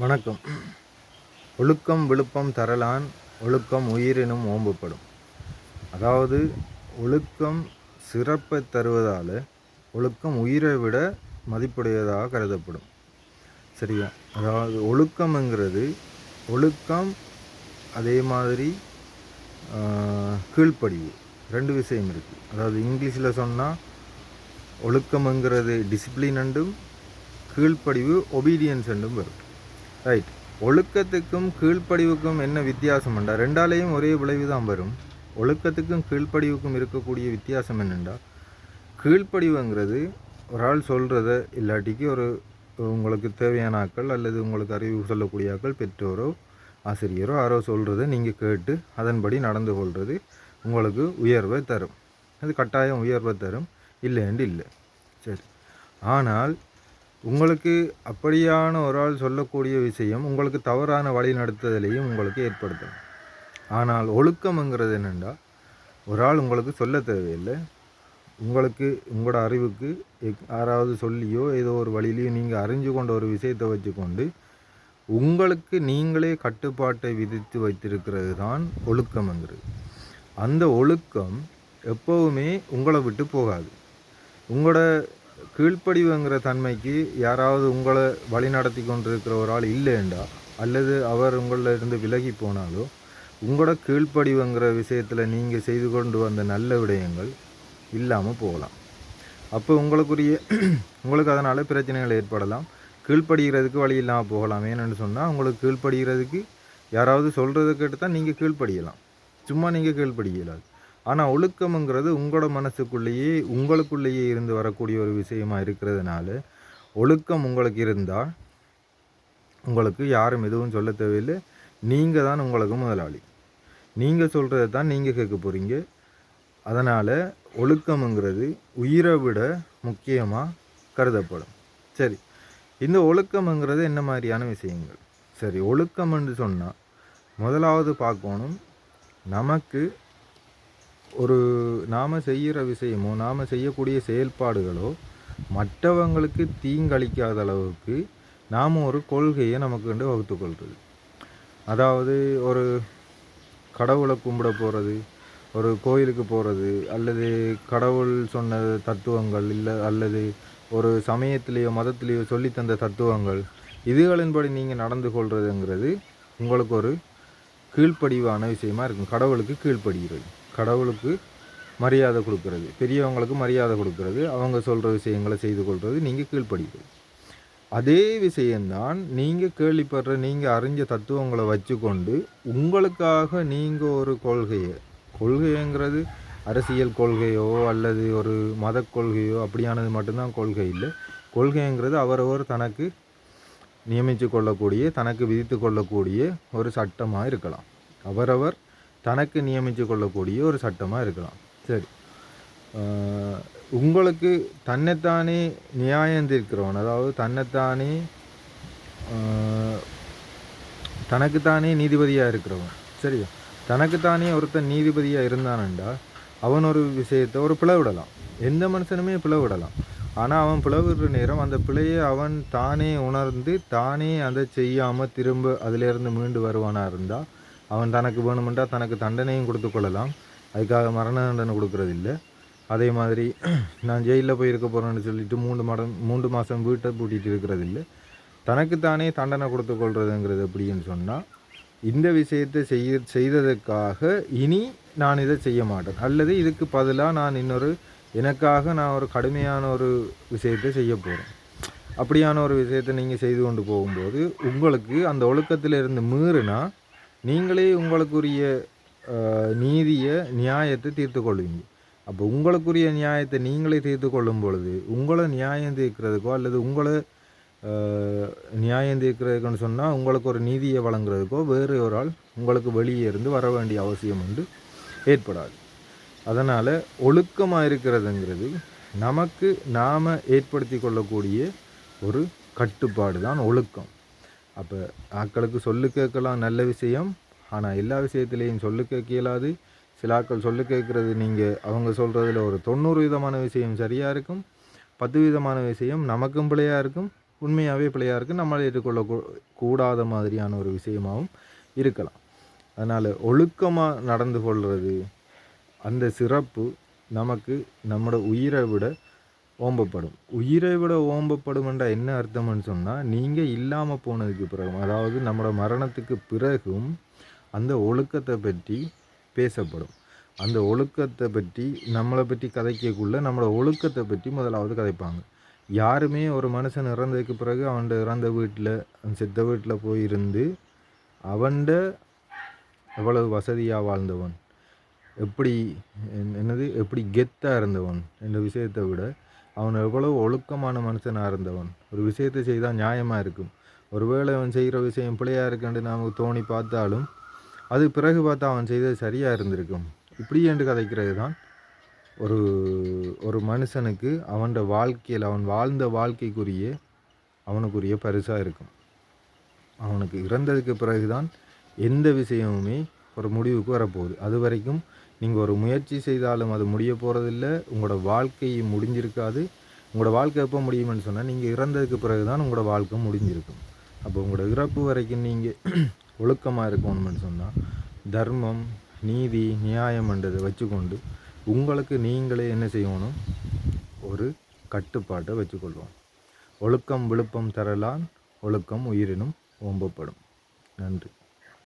வணக்கம். ஒழுக்கம் விழுப்பம் தரலான் ஒழுக்கம் உயிரினும் ஓம்பப்படும். அதாவது ஒழுக்கம் சிறப்பை தருவதால் ஒழுக்கம் உயிரை விட மதிப்புடையதாக கருதப்படும். சரியா? அதாவது ஒழுக்கம்ங்கிறது ஒழுக்கம் அதே மாதிரி கீழ்ப்படிவு ரெண்டு விஷயம் இருக்குது. அதாவது இங்கிலீஷில் சொன்னால் ஒழுக்கம்ங்கிறது டிசிப்ளின் என்றும் கீழ்ப்படிவு ஒபீடியன்ஸ் என்றும் வரும். ரைட். ஒழுக்கத்துக்கும் கீழ்ப்படிவுக்கும் என்ன வித்தியாசம் என்றா ரெண்டாலேயும் ஒரே விளைவு தான் வரும். ஒழுக்கத்துக்கும் கீழ்ப்படிவுக்கும் இருக்கக்கூடிய வித்தியாசம் என்னென்னா, கீழ்ப்படிவுங்கிறது ஒரு ஆள் சொல்கிறத இல்லாட்டிக்கு உங்களுக்கு தேவையான ஆக்கள் அல்லது உங்களுக்கு அறிவு சொல்லக்கூடிய ஆக்கள் பெற்றோரோ ஆசிரியரோ யாரோ சொல்கிறத நீங்கள் கேட்டு அதன்படி நடந்து கொள்வது உங்களுக்கு உயர்வை தரும். அது கட்டாயம் உயர்வை தரும், இல்லைன்னு இல்லை. சரி. ஆனால் உங்களுக்கு அப்படியான ஒரு ஆள் சொல்லக்கூடிய விஷயம் உங்களுக்கு தவறான வழி நடத்துதலையும் உங்களுக்கு ஏற்படுத்தும். ஆனால் ஒழுக்கம்ங்கிறது என்னென்னா, ஒரு ஆள் உங்களுக்கு சொல்ல தேவையில்லை, உங்களுக்கு உங்களோட அறிவுக்கு யாராவது சொல்லியோ ஏதோ ஒரு வழியிலையோ நீங்கள் அறிஞ்சு கொண்ட ஒரு விஷயத்தை வச்சுக்கொண்டு உங்களுக்கு நீங்களே கட்டுப்பாட்டை விதித்து வைத்திருக்கிறது தான் ஒழுக்கம்ங்கிறது. அந்த ஒழுக்கம் எப்போவுமே உங்களை விட்டு போகாது. உங்களோட கீழ்ப்படிவுங்கிற தன்மைக்கு யாராவது உங்களை வழி நடத்தி கொண்டிருக்கிற ஒரு ஆள் இல்லைண்டா அல்லது அவர் உங்களில் இருந்து விலகி போனாலோ உங்களோட கீழ்ப்படிவுங்கிற விஷயத்தில் நீங்கள் செய்து கொண்டு வந்த நல்ல விடயங்கள் இல்லாமல் போகலாம். அப்போ உங்களுக்கு அதனால் பிரச்சனைகள் ஏற்படலாம். கீழ்ப்படுகிறதுக்கு வழி இல்லாமல் போகலாம். ஏன்னு சொன்னால் உங்களுக்கு கீழ்ப்படுகிறதுக்கு யாராவது சொல்கிறத கேட்டு தான் நீங்கள் கீழ்ப்படியலாம், சும்மா நீங்கள் கீழ்ப்படியலாது. ஆனால் ஒழுக்கம்ங்கிறது உங்களோட மனசுக்குள்ளேயே உங்களுக்குள்ளேயே இருந்து வரக்கூடிய ஒரு விஷயமாக இருக்கிறதுனால ஒழுக்கம் உங்களுக்கு இருந்தால் உங்களுக்கு யாரும் எதுவும் சொல்ல தேவையில்லை. நீங்கள் தான் உங்களுக்கு முதலாளி. நீங்கள் சொல்கிறத தான் நீங்கள் கேட்க போகிறீங்க. அதனால் ஒழுக்கம்ங்கிறது உயிரை விட முக்கியமாக கருதப்படும். சரி, இந்த ஒழுக்கம்ங்கிறது என்ன மாதிரியான விஷயங்கள்? சரி, ஒழுக்கம்னு சொன்னால் முதலாவது பார்க்கணும், நமக்கு நாம் செய்கிற விஷயமோ நாம் செய்யக்கூடிய செயல்பாடுகளோ மற்றவங்களுக்கு தீங்களிக்காத அளவுக்கு நாம் ஒரு கொள்கையை நமக்கு வந்து வகுத்துக்கொள்வது. அதாவது ஒரு கடவுளை கும்பிட போகிறது, ஒரு கோயிலுக்கு போகிறது, அல்லது கடவுள் சொன்ன தத்துவங்கள் இல்லை அல்லது ஒரு சமயத்திலேயோ மதத்திலேயோ சொல்லித்தந்த தத்துவங்கள் இதுகளின்படி நீங்கள் நடந்து கொள்வதுங்கிறது உங்களுக்கு ஒரு கீழ்ப்படிவான விஷயமா இருக்கும். கடவுளுக்கு கீழ்ப்படுகிறது, கடவுளுக்கு மரியாதை கொடுக்கறது, பெரியவங்களுக்கு மரியாதை கொடுக்கறது, அவங்க சொல்கிற விஷயங்களை செய்து கொள்வது நீங்கள் கீழ்ப்படுகிறது. அதே விஷயந்தான் நீங்கள் கேள்விப்படுற நீங்கள் அறிஞ்ச தத்துவங்களை வச்சுக்கொண்டு உங்களுக்காக நீங்கள் ஒரு கொள்கைங்கிறது அரசியல் கொள்கையோ அல்லது ஒரு மத கொள்கையோ அப்படியானது மட்டும்தான் கொள்கை இல்லை. கொள்கைங்கிறது அவரவர் தனக்கு நியமித்து கொள்ளக்கூடிய தனக்கு விதித்து கொள்ளக்கூடிய ஒரு சட்டமாக இருக்கலாம். அவரவர் தனக்கு நியமித்து கொள்ளக்கூடிய ஒரு சட்டமாக இருக்கலாம். சரி, உங்களுக்கு தன்னைத்தானே நியாயம் தீர்க்கிறவன், அதாவது தனக்குத்தானே நீதிபதியாக இருக்கிறவன், சரியா, தனக்குத்தானே ஒருத்தன் நீதிபதியாக இருந்தானண்டா அவன் ஒரு விஷயத்தை ஒரு பிளவிடலாம். எந்த மனுஷனுமே பிளவிடலாம். ஆனால் அவன் பிளவிடுற நேரம் அந்த பிழையை அவன் தானே உணர்ந்து தானே அதை செய்யாமல் திரும்ப அதிலேருந்து மீண்டு வருவானாக இருந்தால் அவன் தனக்கு வேணுமெண்டா தனக்கு தண்டனையும் கொடுத்து கொள்ளலாம். அதுக்காக மரண தண்டனை கொடுக்கறது இல்லை. அதே மாதிரி நான் ஜெயிலில் போய் இருக்க போகிறேன்னு சொல்லிட்டு 3 மாதம் வீட்டை பூட்டிகிட்டு இருக்கிறது இல்லை. தனக்குத்தானே தண்டனை கொடுத்து கொள்றதுங்கிறது எப்படின்னு சொன்னால், இந்த விஷயத்தை செய்ததுக்காக இனி நான் இதை செய்ய மாட்டேன், அல்லது இதுக்கு பதிலாக நான் எனக்காக நான் ஒரு கடுமையான ஒரு விஷயத்தை செய்ய போகிறேன். அப்படியான ஒரு விஷயத்தை நீங்கள் செய்து கொண்டு போகும்போது உங்களுக்கு அந்த ஒழுக்கத்தில் இருந்து மீறினா நீங்களே உங்களுக்குரிய நியாயத்தை தீர்த்து கொள்வீங்க. அப்போ உங்களுக்குரிய நியாயத்தை நீங்களே தீர்த்து கொள்ளும் பொழுது உங்களை நியாயம் தீர்க்கிறதுக்கோ அல்லது உங்களை நியாயம் தீர்க்கிறதுக்குன்னு சொன்னால் உங்களுக்கு ஒரு நீதியை வழங்குறதுக்கோ வேறு ஒரு ஆள் உங்களுக்கு வெளியே இருந்து வர வேண்டிய அவசியம் வந்து ஏற்படாது. அதனால் ஒழுக்கமாக இருக்கிறதுங்கிறது நமக்கு நாம் ஏற்படுத்தி கொள்ளக்கூடிய ஒரு கட்டுப்பாடு தான் ஒழுக்கம். அப்போ ஆக்களுக்கு சொல்லு கேட்கலாம், நல்ல விஷயம். ஆனால் எல்லா விஷயத்துலேயும் சொல்லு கேட்க இயலாது. சில ஆட்கள் சொல்லு கேட்குறது அவங்க சொல்கிறதுல ஒரு 90% விஷயம் சரியாக இருக்கும், 10% விஷயம் நமக்கும் பிழையாக இருக்கும், உண்மையாகவே பிள்ளையாக இருக்குது, நம்மளை ஏற்றுக்கொள்ள கூடாத மாதிரியான ஒரு விஷயமாகவும் இருக்கலாம். அதனால் ஒழுக்கமாக நடந்து கொள்வது அந்த சிறப்பு நமக்கு நம்மளோட உயிரை விட ஓம்பப்படும். உயிரை விட ஓம்பப்படும் என்ற என்ன அர்த்தம்னு சொன்னால், நீங்கள் இல்லாமல் போனதுக்கு பிறகும், அதாவது நம்மளோட மரணத்துக்கு பிறகும் அந்த ஒழுக்கத்தை பற்றி பேசப்படும். அந்த ஒழுக்கத்தை பற்றி நம்மளை பற்றி கதைக்கக்குள்ளே நம்மளோட ஒழுக்கத்தை பற்றி முதலாவது கதைப்பாங்க. யாருமே ஒரு மனுஷன் இறந்ததுக்கு பிறகு அவன் இறந்த வீட்டில் செத்த வீட்டில் போயிருந்து அவன்ட எவ்வளவு வசதியாக வாழ்ந்தவன், எப்படி எப்படி கெத்தாக இருந்தவன் என்ற விஷயத்தை விட அவன் எவ்வளவு ஒழுக்கமான மனுஷனாக இருந்தவன், ஒரு விஷயத்தை செய்தால் நியாயமாக இருக்கும். ஒருவேளை அவன் செய்கிற விஷயம் பிள்ளையாக இருக்குன்னு நமக்கு தோணி பார்த்தாலும் அது பிறகு பார்த்தா அவன் செய்தது சரியாக இருந்திருக்கும். இப்படி என்று கதைக்கிறது தான் ஒரு ஒரு மனுஷனுக்கு அவனோட வாழ்க்கையில் அவன் வாழ்ந்த வாழ்க்கைக்குரிய அவனுக்குரிய பரிசாக இருக்கும். அவனுக்கு இறந்ததுக்கு பிறகு தான் எந்த விஷயமுமே ஒரு முடிவுக்கு வரப்போகுது. அது வரைக்கும் நீங்கள் ஒரு முயற்சி செய்தாலும் அது முடிய போகிறதில்ல. உங்களோட வாழ்க்கை முடிஞ்சிருக்காது. உங்களோட வாழ்க்கை எப்போ முடியும்னு சொன்னால் நீங்கள் இறந்ததுக்கு பிறகு தான் உங்களோட வாழ்க்கை முடிஞ்சிருக்கும். அப்போ உங்களோட இறப்பு வரைக்கும் நீங்கள் ஒழுக்கமாக இருக்கணும்னு சொன்னால் தர்மம், நீதி, நியாயம்ன்றதை வச்சுக்கொண்டு உங்களுக்கு நீங்களே என்ன செய்யணும், ஒரு கட்டுப்பாட்டை வச்சுக்கொள்வோம். ஒழுக்கம் விழுப்பம் தரலான், ஒழுக்கம் உயிரினும் ஓம்பப்படும். நன்றி.